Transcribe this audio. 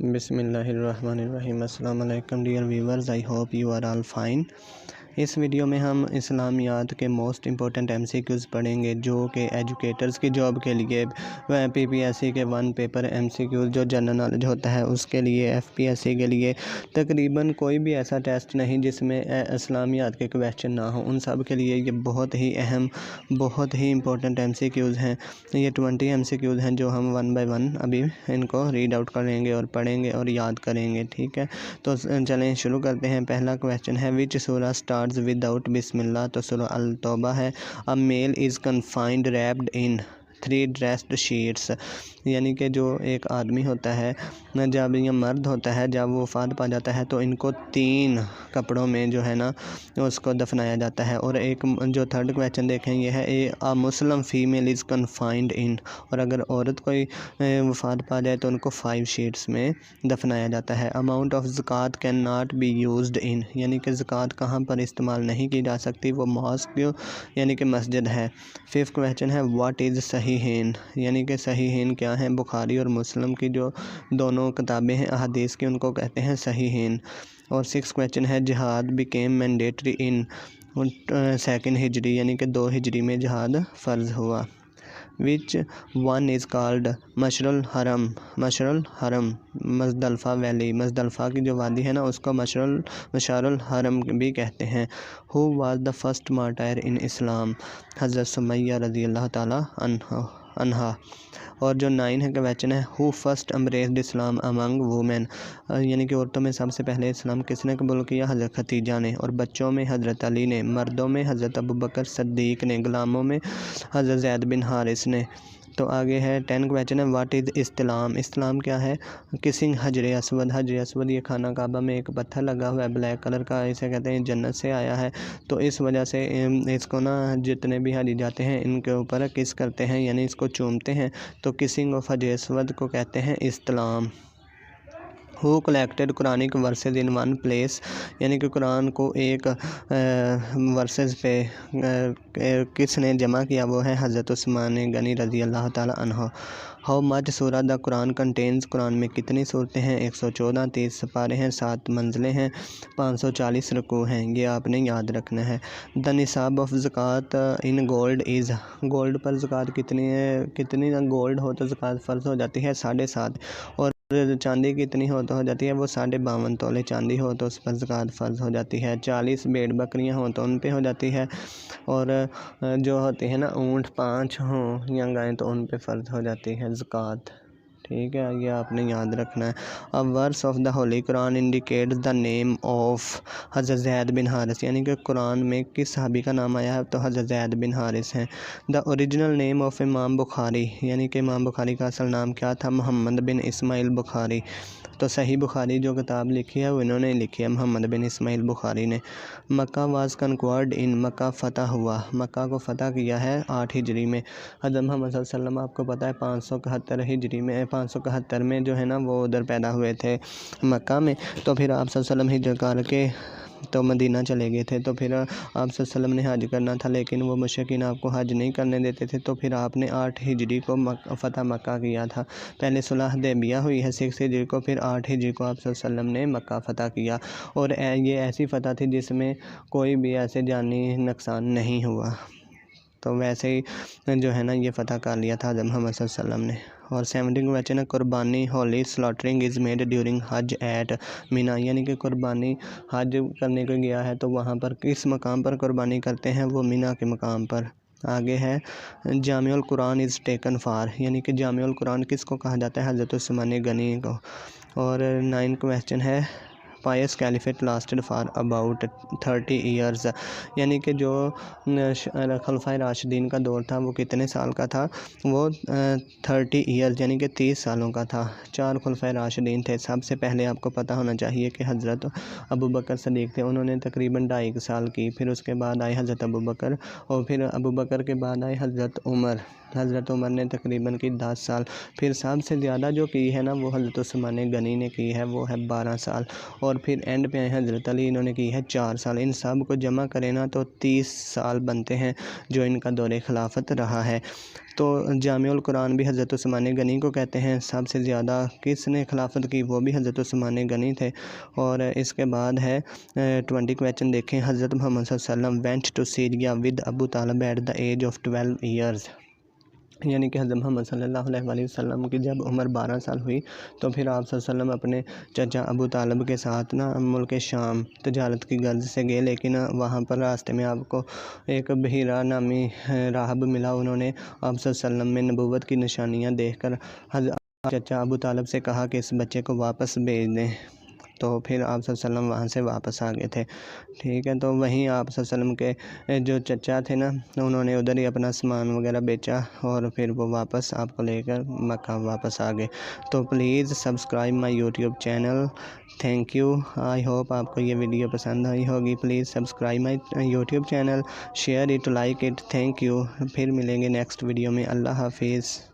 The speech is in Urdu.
بسم اللہ الرحمن الرحیم۔ السلام علیکم dear viewers, I hope you are all fine. اس ویڈیو میں ہم اسلامیات کے most important M C Qs پڑھیں گے جو کہ ایجوکیٹرز کی جاب کے لیے پی پی ایس سی کے 1 پیپر ایم سی کیوز جو جنرل نالج ہوتا ہے اس کے لیے، ایف پی ایس سی کے لیے تقریباً کوئی بھی ایسا ٹیسٹ نہیں جس میں اسلامیات کے کویسچن نہ ہوں۔ ان سب کے لیے یہ بہت ہی اہم، بہت ہی امپورٹنٹ ایم سی کیوز ہیں۔ یہ 20 ایم سی کیوز ہیں جو ہم 1 بائی 1 ابھی ان کو ریڈ آؤٹ کریں گے اور پڑھیں گے اور یاد کریں گے، ٹھیک ہے؟ تو چلیں شروع کرتے ہیں۔ پہلا کویسچن ہے وچ سورہ اسٹارٹس وداؤٹ بسم اللہ؟ تو سورہ التوبہ ہے۔ A male is confined wrapped in 3 dressed sheets، یعنی کہ جو ایک آدمی ہوتا ہے، جب یہ مرد ہوتا ہے، جب وہ وفات پا جاتا ہے تو ان کو 3 کپڑوں میں جو ہے نا اس کو دفنایا جاتا ہے۔ اور ایک جو تھرڈ کویسچن دیکھیں یہ ہے a Muslim female is confined in، اور اگر عورت کوئی وفات پا جائے تو ان کو 5 شیٹس میں دفنایا جاتا ہے۔ amount of زکوٰۃ can not be used in، یعنی کہ زکوٰۃ کہاں پر استعمال نہیں کی جا سکتی، وہ ماسک یعنی کہ مسجد ہے۔ 5th کویسچن ہے what is صحیحین، یعنی کہ صحیحین کیا ہیں؟ بخاری اور مسلم کی جو دونوں کتابیں ہیں احادیث کی ان کو کہتے ہیں صحیحین۔ اور 6th کویسچن ہے جہاد became mandatory in 2nd ہجری، یعنی کہ 2 ہجری میں جہاد فرض ہوا۔ which one is called مشعر الحرم؟ مشعر الحرم مزدلفہ ویلی، مزدلفہ کی جو وادی ہے نا اس کو مشعر الحرم بھی کہتے ہیں۔ who was the first martyr in اسلام؟ حضرت سمیہ رضی اللہ تعالیٰ عنہا۔ اور جو 9 کویسچن ہے who first embraced Islam among women، یعنی کہ عورتوں میں سب سے پہلے اسلام کس نے قبول کیا؟ حضرت ختیجہ نے۔ اور بچوں میں حضرت علی نے، مردوں میں حضرت ابوبکر صدیق نے، غلاموں میں حضرت زید بن حارث نے۔ تو آگے ہے 10 کویسچن ہے واٹ از استلام؟ اسلام کیا ہے؟ کسنگ حجر اسود، حجر اسود یہ خانہ کعبہ میں ایک پتھر لگا ہوا ہے بلیک کلر کا، اسے کہتے ہیں جنت سے آیا ہے، تو اس وجہ سے اس کو نا جتنے بھی حاجی جاتے ہیں ان کے اوپر کس کرتے ہیں، یعنی اس کو چومتے ہیں، تو کسنگ آف حجر اسود کو کہتے ہیں استلام۔ who collected Quranic verses in one place، یعنی کہ قرآن کو ایک ورسز پہ کس نے جمع کیا؟ وہ ہے حضرت عثمان غنی رضی اللہ تعالیٰ عنہ۔ how much سورہ دا قرآن contains، قرآن میں کتنی صورتیں ہیں؟ 114، 30 سپارے ہیں، 7 منزلیں ہیں، 540 رکوع ہیں، یہ آپ نے یاد رکھنا ہے۔ the نصاب آف زکوٰۃ in gold is، گولڈ پر زکوٰۃ کتنی گولڈ ہو تو زکوٰۃ فرض ہو جاتی ہے؟ 7.5۔ اور چاندی کتنی ہو تو ہو جاتی ہے؟ وہ 52.5 تولے چاندی ہو تو اس پر زکوٰۃ فرض ہو جاتی ہے۔ 40 بھیڑ بکریاں ہوں تو ان پہ ہو جاتی ہے، اور جو ہوتی ہے نا اونٹ 5 ہوں یا گائیں تو ان پہ فرض ہو جاتی ہے زکوٰۃ، ٹھیک ہے؟ یہ آپ نے یاد رکھنا ہے۔ A verse of the Holy Quran indicates the name of حضرت زید بن حارث، یعنی کہ قرآن میں کس صحابی کا نام آیا ہے؟ تو حضرت زید بن حارث ہیں۔ The original name of امام بخاری، یعنی کہ امام بخاری کا اصل نام کیا تھا؟ محمد بن اسماعیل بخاری۔ تو صحیح بخاری جو کتاب لکھی ہے وہ انہوں نے لکھی ہے محمد بن اسماعیل بخاری نے۔ مکہ واز کنکوارڈ ان، مکہ فتح ہوا، مکہ کو فتح کیا ہے 8 ہجری میں۔ حضرت محمد صلی اللہ علیہ وسلم آپ کو پتہ ہے 571 ہجری میں، 571 میں جو ہے نا وہ ادھر پیدا ہوئے تھے مکہ میں، تو پھر آپ صلی اللہ علیہ وسلم ہجرت کر کے تو مدینہ چلے گئے تھے، تو پھر آپ صلی اللہ علیہ وسلم نے حج کرنا تھا لیکن وہ مشرکین آپ کو حج نہیں کرنے دیتے تھے، تو پھر آپ نے 8 ہجری کو فتح مکہ کیا تھا۔ پہلے صلح حدیبیہ ہوئی ہے 6 ہجری کو، پھر 8 ہجری کو آپ صلی اللہ علیہ وسلم نے مکہ فتح کیا، اور یہ ایسی فتح تھی جس میں کوئی بھی ایسے جانی نقصان نہیں ہوا، تو ویسے ہی جو ہے نا یہ فتح کر لیا تھا حضرت محمد صلی اللہ علیہ وسلم نے۔ اور 17 کویسچن ہے قربانی holy slaughtering is made during حج ایٹ مینا، یعنی کہ قربانی حج کرنے کو گیا ہے تو وہاں پر کس مقام پر قربانی کرتے ہیں؟ وہ مینا کے مقام پر۔ آگے ہے جامع القرآن از ٹیکن فار، یعنی کہ جامع القرآن کس کو کہا جاتا ہے؟ حضرت عثمان غنی کو۔ اور 9 کویسچن ہے pious caliphate lasted for about 30 years, یعنی کہ جو خلفائے راشدین کا دور تھا وہ کتنے سال کا تھا؟ وہ 30 ایئرز یعنی کہ 30 سالوں کا تھا۔ 4 خلفائے راشدین تھے، سب سے پہلے آپ کو پتہ ہونا چاہیے کہ حضرت ابوبکر صدیق تھے، انہوں نے تقریباً 2.5 سال کی، پھر اس کے بعد آئے حضرت ابوبکر، اور پھر ابوبکر کے بعد آئے حضرت عمر، حضرت عمر نے تقریباً کی 10 سال، پھر سب سے زیادہ جو کی ہے نا وہ حضرت عثمان غنی نے کی ہے، وہ ہے 12 سال، اور اور پھر اینڈ پہ آئے حضرت علی، انہوں نے کی ہے 4 سال۔ ان سب کو جمع کریں نا تو 30 سال بنتے ہیں جو ان کا دور خلافت رہا ہے۔ تو جامع القرآن بھی حضرت عثمان غنی کو کہتے ہیں۔ سب سے زیادہ کس نے خلافت کی، وہ بھی حضرت عثمان غنی تھے۔ اور اس کے بعد ہے 20 کویسچن دیکھیں۔ حضرت محمد صلی اللہ علیہ وسلم went to Syria with ابو طالب at the age of 12 years، یعنی کہ حضرت محمد صلی اللہ علیہ وسلم کی جب عمر 12 سال ہوئی تو پھر آپ صلی اللہ علیہ وسلم اپنے چچا ابو طالب کے ساتھ نا ملک شام تجارت کی غرض سے گئے، لیکن وہاں پر راستے میں آپ کو ایک بحیرہ نامی راہب ملا۔ انہوں نے آپ صلی اللہ علیہ وسلم میں نبوت کی نشانیاں دیکھ کر حضرت چچا ابو طالب سے کہا کہ اس بچے کو واپس بھیج دیں، تو پھر آپ صلی اللہ علیہ وسلم وہاں سے واپس آ گئے تھے، ٹھیک ہے۔ تو وہیں آپ صلی اللہ علیہ وسلم کے جو چچا تھے نا، انہوں نے ادھر ہی اپنا سامان وغیرہ بیچا اور پھر وہ واپس آپ کو لے کر مکہ واپس آ گئے۔ تو please subscribe my YouTube channel, thank you. I hope آپ کو یہ ویڈیو پسند آئی ہوگی۔ Please subscribe my YouTube channel, share it, like it, thank you. پھر ملیں گے نیکسٹ ویڈیو میں۔ اللہ حافظ۔